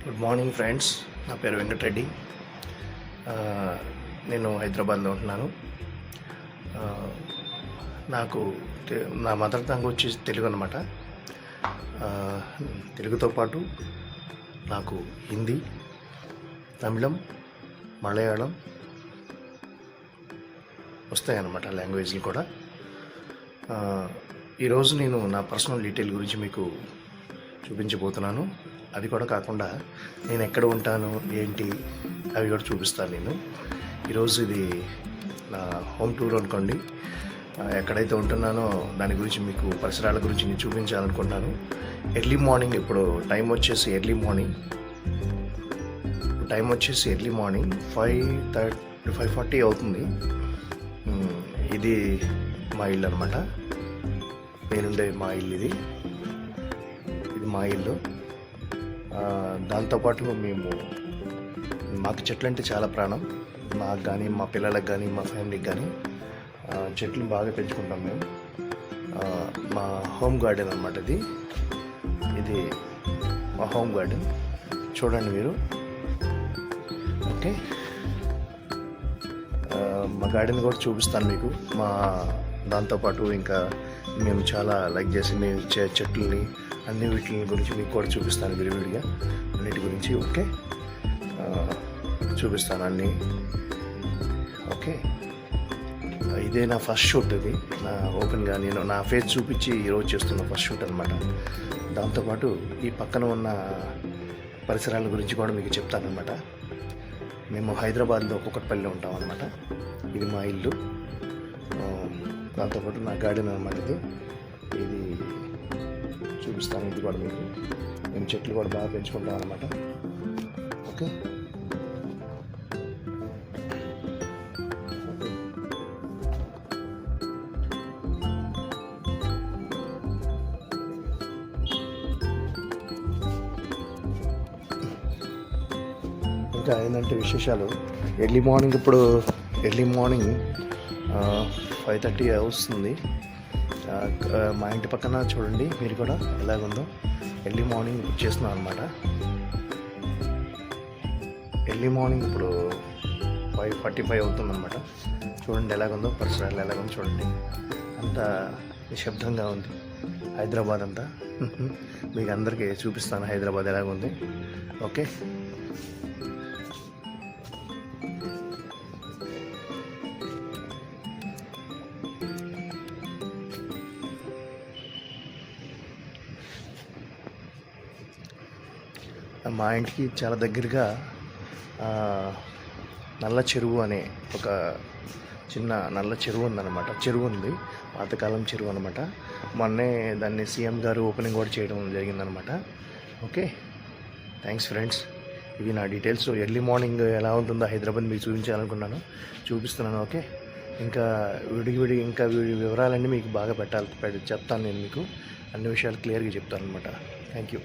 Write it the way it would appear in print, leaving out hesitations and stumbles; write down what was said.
Good morning friends. నా పేరు వెంకటరెడ్డి. నేను హైదరాబాద్లో ఉంటున్నాను. నాకు నా మదర్ టంగ్ వచ్చి తెలుగు అన్నమాట. తెలుగుతో పాటు నాకు హిందీ, తమిళం, మలయాళం వస్తాయన్నమాట, లాంగ్వేజ్లు కూడా. ఈరోజు నేను నా పర్సనల్ డీటెయిల్ గురించి మీకు చూపించబోతున్నాను. అది కూడా కాకుండా నేను ఎక్కడ ఉంటాను ఏంటి అవి కూడా చూపిస్తాను నేను ఈరోజు. ఇది నా హోమ్ టూర్ అనుకోండి. ఎక్కడైతే ఉంటున్నానో దాని గురించి మీకు పరిసరాల గురించి నేను చూపించాలనుకుంటున్నాను. ఎర్లీ మార్నింగ్, ఇప్పుడు టైం వచ్చేసి ఎర్లీ మార్నింగ్ 5:40 అవుతుంది. ఇది మా ఇల్లు అనమాట. నేనుండే మా ఇల్లు ఇది మా ఇల్లు. దాంతోపాటు మాకు చెట్లు అంటే చాలా ప్రాణం. మాకు కానీ, మా పిల్లలకు కానీ, మా ఫ్యామిలీకి కానీ చెట్లు బాగా పెంచుకుంటాం మేము. మా హోమ్ గార్డెన్ అన్నమాట ఇది మా హోమ్ గార్డెన్. చూడండి మీరు. ఓకే, మా గార్డెన్ కూడా చూపిస్తాను మీకు. దాంతోపాటు ఇంకా మేము చాలా లైక్ చేసి మేము చెట్లని అన్ని వీటి గురించి మీకు కూడా చూపిస్తాను విడివిడిగా, అన్నిటి గురించి. ఓకే, చూపిస్తాను అన్నీ. ఓకే, ఇదే నా ఫస్ట్ షూట్. ఇది నా ఓపెన్గా నేను నా ఫేస్ చూపించి ఈరోజు చేస్తున్న ఫస్ట్ షూట్ అనమాట. దాంతోపాటు ఈ పక్కన ఉన్న పరిసరాల గురించి కూడా మీకు చెప్తానమాట. మేము హైదరాబాద్లో కూకట్పల్లిలో ఉంటాం అనమాట. ఇది మా ఇల్లు. దాంతోపాటు నా గార్డెన్ అనమాట ఇది చూపిస్తాను. ఇది కూడా మీకు మేము చెట్లు కూడా బాగా పెంచుకుంటాం అనమాట. ఓకే, ఇంకా ఏంటంటే విశేషాలు. ఎర్లీ మార్నింగ్ 5:30 వస్తుంది. మా ఇంటి పక్కన చూడండి మీరు కూడా ఎలాగుందో. ఎర్లీ మార్నింగ్ చేస్తున్నాం అనమాట. ఎర్లీ మార్నింగ్ ఇప్పుడు 5:45 అవుతుందన్నమాట. చూడండి ఎలాగుందో, పరిసరాలు ఎలాగుందో చూడండి. అంతా నిశ్శబ్దంగా ఉంది హైదరాబాద్ అంతా. మీకు అందరికీ చూపిస్తాను హైదరాబాద్ ఎలాగుంది. ఓకే, మా ఇంటికి చాలా దగ్గరగా నల్ల చెరువు అనే ఒక చిన్న నల్ల చెరువు ఉందన్నమాట. చెరువు ఉంది, పాతకాలం చెరువు అనమాట. మొన్నే దాన్ని సీఎం గారు ఓపెనింగ్ కూడా చేయడం జరిగిందనమాట. Okay, thanks friends. ఇవి నా డీటెయిల్స్. ఎర్లీ మార్నింగ్ ఎలా ఉంటుందో హైదరాబాద్ మీకు చూపిస్తున్నాను. ఓకే, ఇంకా ఇంకా వివరాలన్నీ మీకు బాగా చెప్తాను నేను. మీకు అన్ని విషయాలు క్లియర్గా చెప్తాను అనమాట. Thank you.